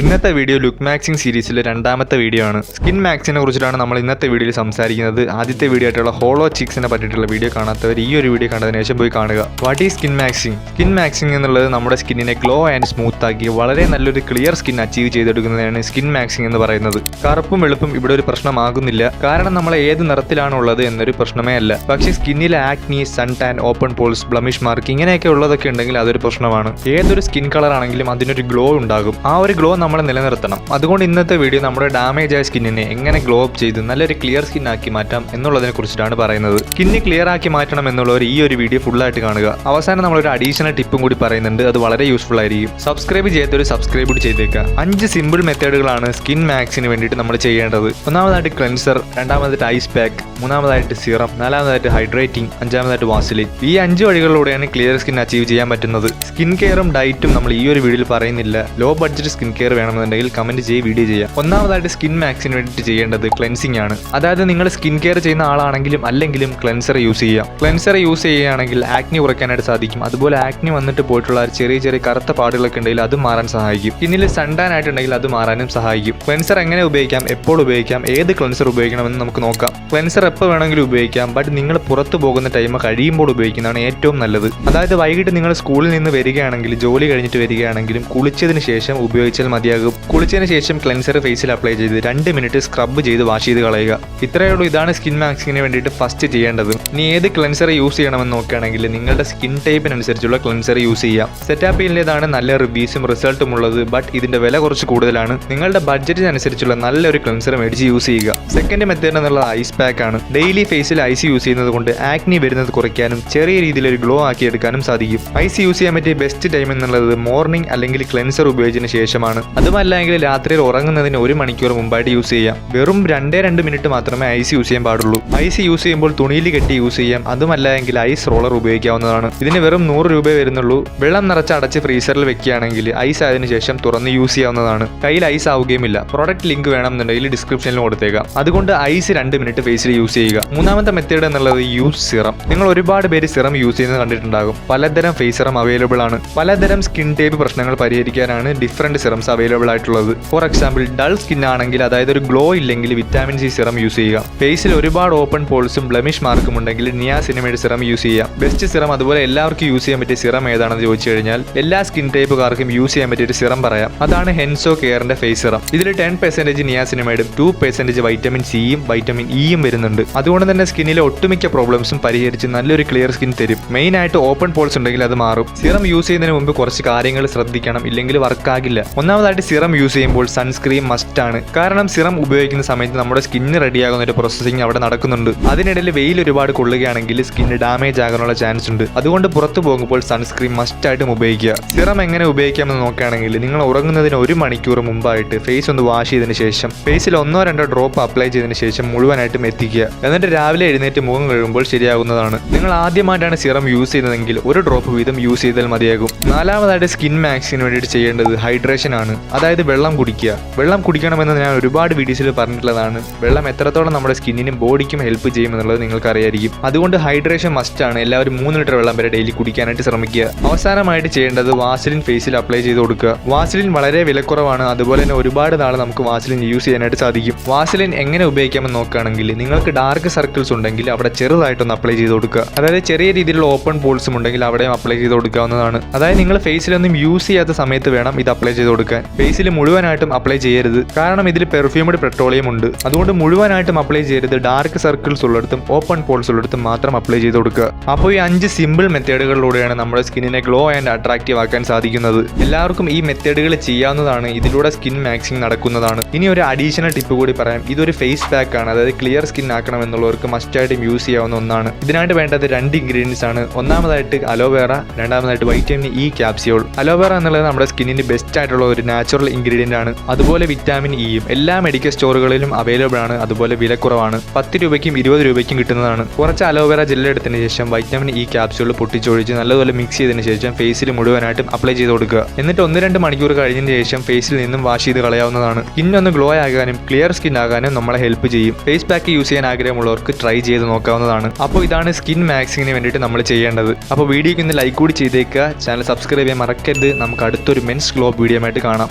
ഇന്നത്തെ video look maxxing സീരീസിലെ രണ്ടാമത്തെ വീഡിയോ ആണ്. സ്കിൻ മാക്സിനെ കുറിച്ചിട്ടാണ് നമ്മൾ ഇന്നത്തെ വീഡിയോയിൽ സംസാരിക്കുന്നത്. ആദ്യത്തെ വീഡിയോ ആയിട്ടുള്ള ഹോളോ ചിക്സിനെ പറ്റിയിട്ടുള്ള വീഡിയോ കാണാത്തവർ ഈ ഒരു വീഡിയോ കണ്ടതിന് ശേഷം പോയി കാണുക. What is skin maxing? Skin maxing എന്നുള്ളത് നമ്മുടെ സ്കിന്നിനെ ഗ്ലോ ആൻഡ് സ്മൂത്ത് ആക്കി വളരെ നല്ലൊരു ക്ലിയർ സ്കിൻ അച്ചീവ് ചെയ്തെടുക്കുന്നതാണ് സ്കിൻ മാക്സിംഗ് എന്ന് പറയുന്നത്. കറുപ്പും വെളുപ്പും ഇവിടെ ഒരു പ്രശ്നമാകുന്നില്ല, കാരണം നമ്മൾ ഏത് നിറത്തിലാണുള്ളത് എന്നൊരു പ്രശ്നമേ അല്ല. പക്ഷേ സ്കിന്നിലെ acne, sun tan, open pores, blemish mark ഇങ്ങനെയൊക്കെ ഉള്ളതൊക്കെ ഉണ്ടെങ്കിൽ അതൊരു പ്രശ്നമാണ്. ഏതൊരു സ്കിൻ കളർ ആണെങ്കിലും അതിനൊരു ഗ്ലോ ഉണ്ടാകും. ആ ഒരു ഗ്ലോ നമ്മൾ നിലനിർത്തണം. അതുകൊണ്ട് ഇന്നത്തെ വീഡിയോ നമ്മുടെ ഡാമേജ് ആയ സ്കിന്നിനെ എങ്ങനെ ഗ്ലോ അപ്പ് ചെയ്ത് നല്ലൊരു ക്ലിയർ സ്കിൻ ആക്കി മാറ്റാം എന്നുള്ളതിനെ കുറിച്ചിട്ടാണ് പറയുന്നത്. സ്കിന്ന് ക്ലിയർ ആക്കി മാറ്റണം എന്നുള്ളവർ ഈ ഒരു വീഡിയോ ഫുള്ളായിട്ട് കാണുക. അവസാനം നമ്മളൊരു അഡീഷണൽ ടിപ്പും കൂടി പറയുന്നുണ്ട്, അത് വളരെ യൂസ്ഫുൾ ആയിരിക്കും. സബ്സ്ക്രൈബ് ചെയ്യാത്തൊരു സബ്സ്ക്രൈബ് കൂടി ചെയ്തേക്കുക. 5 സിമ്പിൾ മെത്തേഡുകളാണ് സ്കിൻ മാക്സിന് വേണ്ടിയിട്ട് നമ്മൾ ചെയ്യേണ്ടത്. ഒന്നാമതായിട്ട് ക്ലെൻസർ, രണ്ടാമതായിട്ട് ഐസ് പാക്ക്, മൂന്നാമതായിട്ട് സിറം, നാലാമതായിട്ട് ഹൈഡ്രേറ്റിംഗ്, അഞ്ചാമതായിട്ട് വാസലിൻ. ഈ 5 വഴികളിലൂടെയാണ് ക്ലിയർ സ്കിൻ അച്ചീവ് ചെയ്യാൻ പറ്റുന്നത്. സ്കിൻ കെയറും ഡയറ്റും നമ്മൾ ഈ ഒരു വീഡിയോയിൽ പറയുന്നില്ല. ലോ ബഡ്ജറ്റ് സ്കിൻ കെയർ വേണമെന്നുണ്ടെങ്കിൽ കമന്റ് വീഡിയോ ചെയ്യാം. ഒന്നാമതായിട്ട് സ്കിൻ മാക്സിന് വേണ്ടിയിട്ട് ചെയ്യേണ്ടത് ക്ലെൻസിംഗ് ആണ്. അതായത് നിങ്ങൾ സ്കിൻ കെയർ ചെയ്യുന്ന ആളാണെങ്കിലും അല്ലെങ്കിലും ക്ലെൻസർ യൂസ് ചെയ്യാം. ക്ലെൻസർ യൂസ് ചെയ്യുകയാണെങ്കിൽ ആക്നി കുറയ്ക്കാനായിട്ട് സാധിക്കും. അതുപോലെ ആക്നി വന്നിട്ട് പോയിട്ടുള്ള ചെറിയ ചെറിയ കറുത്ത പാടുകളൊക്കെ ഉണ്ടെങ്കിൽ അത് മാറാൻ സഹായിക്കും. സ്കിന്നിൽ സൺടാൻ ആയിട്ടുണ്ടെങ്കിൽ അത് മാറാനും സഹായിക്കും. ക്ലെൻസർ എങ്ങനെ ഉപയോഗിക്കാം, എപ്പോൾ ഉപയോഗിക്കാം, ഏത് ക്ലെൻസർ ഉപയോഗിക്കണമെന്ന് നമുക്ക് നോക്കാം. ക്ലെൻസർ എപ്പോൾ വേണമെങ്കിലും ഉപയോഗിക്കാം, ബട്ട് നിങ്ങൾ പുറത്തു പോകുന്ന ടൈം കഴിയുമ്പോൾ ഉപയോഗിക്കുന്നതാണ് ഏറ്റവും നല്ലത്. അതായത് വൈകിട്ട് നിങ്ങൾ സ്കൂളിൽ നിന്ന് വരികയാണെങ്കിൽ, ജോലി കഴിഞ്ഞിട്ട് വരികയാണെങ്കിലും കുളിച്ചതിന് ശേഷം ഉപയോഗിച്ചാൽ മതിയാകും. കുളിച്ചതിന് ശേഷം ക്ലെൻസർ ഫേസിൽ അപ്ലൈ ചെയ്ത് 2 മിനിറ്റ് സ്ക്രബ് ചെയ്ത് വാഷ് ചെയ്ത് കളയുക. ഇത്രയേ ഉള്ളൂ. ഇതാണ് സ്കിൻ മാക്സിങ്ങിന് വേണ്ടിയിട്ട് ഫസ്റ്റ് ചെയ്യേണ്ടത്. ഇനി ഏത് ക്ലെൻസർ യൂസ് ചെയ്യണമെന്ന് നോക്കുകയാണെങ്കിൽ നിങ്ങളുടെ സ്കിൻ ടൈപ്പിനനുസരിച്ചുള്ള ക്ലെൻസർ യൂസ് ചെയ്യാം. സെറ്റാപ്പിലേതാണ് നല്ല റിവ്യൂസും റിസൾട്ടും ഉള്ളത്, ബട്ട് ഇതിന്റെ വില കുറച്ച് കൂടുതലാണ്. നിങ്ങളുടെ ബഡ്ജറ്റിനനുസരിച്ചുള്ള നല്ലൊരു ക്ലെൻസർ മേടിച്ച് യൂസ് ചെയ്യുക. സെക്കൻഡ് മെത്തേഡ് എന്നുള്ളത് ഐസ് പാക്ക് ആണ്. ഡെയിലി ഫേസിൽ ഐസ് യൂസ് ചെയ്യുന്നത് കൊണ്ട് ആക്നി വരുന്നത് കുറയ്ക്കാനും ചെറിയ രീതിയിൽ ഒരു ഗ്ലോ ആക്കി എടുക്കാനും സാധിക്കും. ഐസ് യൂസ് ചെയ്യാൻ പറ്റിയ ബെസ്റ്റ് ടൈം എന്നുള്ളത് മോർണിംഗ് അല്ലെങ്കിൽ ക്ലെൻസർ ഉപയോഗിച്ചതിന് ശേഷമാണ്. അതുമല്ലെങ്കിൽ രാത്രിയിൽ ഉറങ്ങുന്നതിന് 1 മണിക്കൂർ മുമ്പായിട്ട് യൂസ് ചെയ്യാം. വെറും 2 മിനിറ്റ് മാത്രമേ ഐസ് യൂസ് ചെയ്യാൻ പാടുള്ളൂ. ഐസ് യൂസ് ചെയ്യുമ്പോൾ തുണിയിൽ കെട്ടി യൂസ് ചെയ്യാം. അതുമല്ലെങ്കിൽ ഐസ് റോളർ ഉപയോഗിക്കാവുന്നതാണ്. ഇതിന് വെറും 100 രൂപ വരുന്നുള്ളൂ. വെള്ളം നിറച്ച് അടച്ച് ഫ്രീസറിൽ വെക്കുകയാണെങ്കിൽ ഐസ് ആയതിനു ശേഷം തുറന്ന് യൂസ് ചെയ്യാവുന്നതാണ്. കയ്യിൽ ഐസ് ആവുകയുമില്ല. പ്രോഡക്റ്റ് ലിങ്ക് വേണമെന്നുണ്ടെങ്കിൽ ഡിസ്ക്രിപ്ഷനിൽ കൊടുത്തേക്കാം. അതുകൊണ്ട് ഐസ് 2 മിനിറ്റ് ഫേസിൽ യൂസ് ചെയ്യുക. മൂന്നാമത്തെ മെത്തേഡ് എന്നുള്ളത് യൂസ് സിറം. നിങ്ങൾ ഒരുപാട് പേര് സിറം യൂസ് ചെയ്യുന്നത് കണ്ടിട്ടുണ്ടാകും. പലതരം ഫേസ് സിറം അവൈലബിൾ ആണ്. പലതരം സ്കിൻ ടൈപ്പ് പ്രശ്നങ്ങൾ പരിഹരിക്കാനാണ് ഡിഫറെന്റ് സിറംസ് അവൈലബിൾ ആയിട്ടുള്ളത്. ഫോർ എക്സാമ്പിൾ, ഡൾ സ്കിൻ ആണെങ്കിൽ, അതായത് ഒരു ഗ്ലോ ഇല്ലെങ്കിൽ വിറ്റാമിൻ സി സിറം യൂസ് ചെയ്യുക. ഫേസിൽ ഒരുപാട് ഓപ്പൺ പോൾസും ബ്ലമിഷ് മാർക്കും ഉണ്ടെങ്കിൽ നിയാസിനമൈഡ് സിറം യൂസ് ചെയ്യാം. ബെസ്റ്റ് സിറം, അതുപോലെ എല്ലാവർക്കും യൂസ് ചെയ്യാൻ പറ്റിയ സിറം ഏതാണെന്ന് ചോദിച്ചു കഴിഞ്ഞാൽ എല്ലാ സ്കിൻ ടൈപ്പുകാർക്കും യൂസ് ചെയ്യാൻ പറ്റിയ ഒരു സിറം പറയാം. അതാണ് ഹെൻസോ കെയറിന്റെ ഫേസ് സിറം. ഇതിൽ 10% നിയാസിനമൈഡും 2% വൈറ്റമിൻ സിയും വൈറ്റമിൻ ഇയും വരുന്നുണ്ട്. അതുകൊണ്ട് തന്നെ സ്കിന്നിലെ ഒട്ടുമിക്ക പ്രോബ്ലംസും പരിഹരിച്ച് നല്ലൊരു ക്ലിയർ സ്കിൻ തരും. മെയിൻ ആയിട്ട് ഓപ്പൺ പോൾസ് ഉണ്ടെങ്കിൽ അത് മാറും. സിറം യൂസ് ചെയ്യുന്നതിന് മുമ്പ് കുറച്ച് കാര്യങ്ങൾ ശ്രദ്ധിക്കണം, ഇല്ലെങ്കിൽ വർക്ക് ആകില്ല. ഒന്നാമതായിട്ട് സിറം യൂസ് ചെയ്യുമ്പോൾ സൺസ്ക്രീൻ മസ്റ്റ് ആണ്. കാരണം സിറം ഉപയോഗിക്കുന്ന സമയത്ത് നമ്മുടെ സ്കിന്ന് റെഡിയാകുന്ന ഒരു പ്രോസസ്സിംഗ് അവിടെ നടക്കുന്നുണ്ട്. അതിനിടയിൽ വെയിൽ ഒരുപാട് കൊള്ളുകയാണെങ്കിൽ സ്കിന്ന് ഡാമേജ് ആകാനുള്ള ചാൻസ് ഉണ്ട്. അതുകൊണ്ട് പുറത്തു പോകുമ്പോൾ സൺസ്ക്രീൻ മസ്റ്റ് ആയിട്ടും ഉപയോഗിക്കുക. സിറം എങ്ങനെ ഉപയോഗിക്കാമെന്ന് നോക്കുകയാണെങ്കിൽ നിങ്ങൾ ഉറങ്ങുന്നതിന് 1 മണിക്കൂർ മുമ്പായിട്ട് ഫേസ് ഒന്ന് വാഷ് ചെയ്തതിന് ശേഷം ഫേസിൽ 1-2 ഡ്രോപ്പ് അപ്ലൈ ചെയ്തതിന് ശേഷം മുഴുവനായിട്ടും എത്തിക്കുക. എന്നിട്ട് രാവിലെ എഴുന്നേറ്റ് മുഖം കഴുകുമ്പോൾ ശരിയാകുന്നതാണ്. നിങ്ങൾ ആദ്യമായിട്ടാണ് സിറം യൂസ് ചെയ്യുന്നതെങ്കിൽ 1 ഡ്രോപ്പ് വീതം യൂസ് ചെയ്താൽ മതിയാകും. നാലാമതായിട്ട് സ്കിൻ മാക്സിന് വേണ്ടിയിട്ട് ചെയ്യേണ്ടത് ഹൈഡ്രേഷൻ ആണ്. അതായത് വെള്ളം കുടിക്കുക. വെള്ളം കുടിക്കണമെന്ന് ഞാൻ ഒരുപാട് വീഡിയോസിൽ പറഞ്ഞിട്ടുള്ളതാണ്. വെള്ളം എത്രത്തോളം നമ്മുടെ സ്കിന്നിനും ബോഡിക്കും ഹെൽപ്പ് ചെയ്യുമെന്നുള്ളത് നിങ്ങൾക്ക് അറിയായിരിക്കും. അതുകൊണ്ട് ഹൈഡ്രേഷൻ മസ്റ്റ് ആണ്. എല്ലാവരും 3 ലിറ്റർ വെള്ളം വരെ ഡെയിലി കുടിക്കാനായിട്ട് ശ്രമിക്കുക. അവസാനമായിട്ട് ചെയ്യേണ്ടത് വാസലിൻ ഫേസിൽ അപ്ലൈ ചെയ്ത് കൊടുക്കുക. വാസലിൻ വളരെ വിലക്കുറവാണ്. അതുപോലെ തന്നെ ഒരുപാട് നാൾ നമുക്ക് വാസലിൻ യൂസ് ചെയ്യാനായിട്ട് സാധിക്കും. വാസലിൻ എങ്ങനെ ഉപയോഗിക്കാമെന്ന് നോക്കുകയാണെങ്കിൽ നിങ്ങൾക്ക് ഡാർക്ക് സർക്കിൾസ് ഉണ്ടെങ്കിൽ അവിടെ ചെറുതായിട്ടൊന്ന് അപ്ലൈ ചെയ്ത് കൊടുക്കുക. അതായത് ചെറിയ രീതിയിലുള്ള ഓപ്പൺ പോൾസും ഉണ്ടെങ്കിൽ അവിടെയും അപ്ലൈ ചെയ്ത് കൊടുക്കാവുന്നതാണ്. അതായത് നിങ്ങൾ ഫേസിലൊന്നും യൂസ് ചെയ്യാത്ത സമയത്ത് വേണം ഇത് അപ്ലൈ ചെയ്ത് കൊടുക്കാൻ. ഫേസിൽ മുഴുവനായിട്ടും അപ്ലൈ ചെയ്യരുത്, കാരണം ഇതിൽ പെർഫ്യൂംഡ് പെട്രോളിയം ഉണ്ട്. അതുകൊണ്ട് മുഴുവനായിട്ടും അപ്ലൈ ചെയ്യരുത്. ഡാർക്ക് സർക്കിൾസ് ഉള്ളിടത്തും ഓപ്പൺ പോൾസ് ഉള്ളിടത്തും മാത്രം അപ്ലൈ ചെയ്ത് കൊടുക്കുക. അപ്പോൾ ഈ 5 സിമ്പിൾ മെത്തേഡുകളിലൂടെയാണ് നമ്മുടെ സ്കിന്നിനെ ഗ്ലോ ആൻഡ് അട്രാക്റ്റീവ് ആക്കാൻ സാധിക്കുന്നത്. എല്ലാവർക്കും ഈ മെത്തേഡുകൾ ചെയ്യാവുന്നതാണ്. ഇതിലൂടെ സ്കിൻ മാക്സിംഗ് നടക്കുന്നതാണ്. ഇനി ഒരു അഡീഷണൽ ടിപ്പ് കൂടി പറയാം. ഇതൊരു ഫേസ് പാക്ക് ആണ്. അതായത് ക്ലിയർ സ്കിൻ ആക്കണം എന്നുള്ളവർക്ക് മസ്റ്റായിട്ടും യൂസ് ചെയ്യാവുന്ന ഒന്നാണ്. ഇതിനായിട്ട് വേണ്ടത് 2 ഇൻഗ്രീഡിയൻസ് ആണ്. ഒന്നാമതായിട്ട് അലോവേറ, രണ്ടാമതായിട്ട് വൈറ്റമിൻ ഇ ക്യാപ്സ്യൂൾ. അലോവേറ എന്നുള്ളത് നമ്മുടെ സ്കിന്നിന് ബെസ്റ്റ് ആയിട്ടുള്ള ഒരു നാച്ചുറൽ ഇൻഗ്രീഡിയന്റ് ആണ്. അതുപോലെ വിറ്റാമിൻ ഇയും എല്ലാ മെഡിക്കൽ സ്റ്റോറുകളിലും അവൈലബിൾ ആണ്. അതുപോലെ വിലക്കുറവാണ്. 10 രൂപയ്ക്കും 20 രൂപയ്ക്കും കിട്ടുന്നതാണ്. കുറച്ച് അലോവേറ ജെല്ല് എടുത്തതിന് ശേഷം വൈറ്റമിൻ ഇ ക്യാപ്സ്യൂൾ പൊട്ടിച്ചൊഴിച്ച് നല്ലതുപോലെ മിക്സ് ചെയ്തതിന് ശേഷം ഫേസിൽ മുഴുവനായിട്ടും അപ്ലൈ ചെയ്ത് കൊടുക്കുക. എന്നിട്ട് 1-2 മണിക്കൂർ കഴിഞ്ഞതിന് ശേഷം ഫേസിൽ നിന്നും വാഷ് ചെയ്ത് കളയാവുന്നതാണ്. സ്കിൻ ഒന്ന് ഗ്ലോ ആകാനും ക്ലിയർ സ്കിൻ ആകാനും നമ്മളെ ഹെൽപ്പ് ചെയ്യും. ഫേസ് പാക്ക് യൂസ് ചെയ്യാൻ ആഗ്രഹമുള്ളവർക്ക് ട്രൈ ചെയ്ത് നോക്കാവുന്നതാണ്. അപ്പോൾ ഇതാണ് സ്കിൻ മാക്സിങ്ങിന് വേണ്ടിയിട്ട് നമ്മൾ ചെയ്യേണ്ടത്. അപ്പോൾ വീഡിയോയ്ക്ക് ഒന്ന് ലൈക്ക് കൂടി ചെയ്തേക്കുക. ചാനൽ സബ്സ്ക്രൈബ് ചെയ്യാൻ മറക്കരുത്. നമുക്ക് അടുത്തൊരു മെൻസ് ഗ്ലോ വീഡിയോ ആയിട്ട് കാണാം.